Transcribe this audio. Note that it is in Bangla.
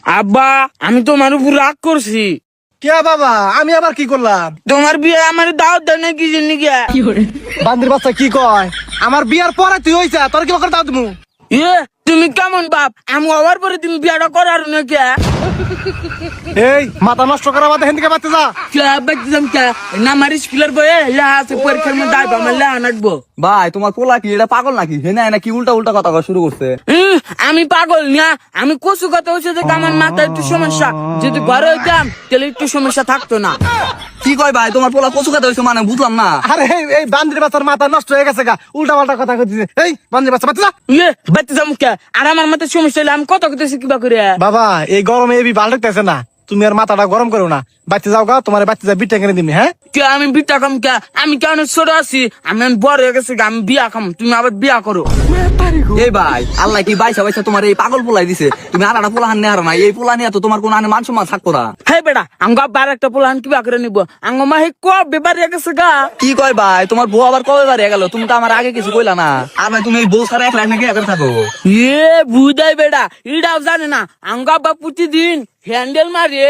আব্বা আমি তোমার উপর রাগ করছি। কে বাবা, আমি আবার কি করলাম? তোমার বিয়ে আমার দাওয়াত দেয় না কি জন্য গিয়া? বান্দির বাচ্চা কি কয়? আমার বিয়ার পরে তুই হইছা, তোর কি করে দাও তুমি? তুমি কেমন বাপ? আমি হওয়ার পরে তুমি বিয়েটা করার না কে? এই মাথা নষ্ট করা বাদে হেন থেকে বাচ্চা যা। আমার স্কুলের বয়ে লেহা আছে, পরীক্ষার মধ্যে আইবা আমার লেহা নাটবো। ভাই তোমার পোলা কি এটা পাগল নাকি? হ্যাঁ নাকি উল্টা উল্টা কথা কওয়া শুরু করছে? আমি পাগল না, আমি কচু কথা হচ্ছে যে আমার মাথায় একটু সমস্যা। যদি ঘরে হইতাম তাহলে একটু সমস্যা থাকতো না। কি কয় ভাই, তোমার পোলা কচু খাতে হয়েছে মানে বুঝলাম না। আরে এই বান্দির বাচ্চার মাথা নষ্ট হয়ে গেছে গা, উল্টা পাল্টা কথা কইতেছে। এই বান্দির বাচ্চা বাচ্চা যা। বাচ্চা যাম কে? আর আমার মাথায় সমস্যা হলে আমি কত করতেছি কিবা করে। বাবা এই গরমে এবি ভাল লাগতেছে না, তুমি আর মাথাটা গরম করো না। বাচ্চা যাও গা, তোমার বাচ্চা যা বিটা কিনে দিবি। হ্যাঁ কে আমি বিটা খাম কে? আমি কেন ছোট আছি? আমি বড় হয়ে গেছি, আমি বিয়া খাম, তুমি আবার বিয়া করো। এই ভাই আল্লাহ কি বাইসা বাইসা তোমার এই পাগল পোলাই দিছে, তুমি আলাদা পোলা হান নেহার না। এই পোলা নিয়ে তো তোমার কোন মান সম্মান থাকবো না। হে বেটা আঙ্গ আবার একটা পোলাহান কিবা করে নিব? আঙ্গ মা হে কবে বাড়িয়ে গেছে গা? কি কয় ভাই, তোমার বউ আবার কবে বাড়িয়ে গেল? তুমি তো আমার আগে কিছু কইলা না। আর ভাই তুমি এই বউ সারা একলা নাকি একা থাকো? বুঝাই বেটা এটাও জানে না। আঙ্গ আব্বা প্রতিদিন হ্যান্ডেল মারে।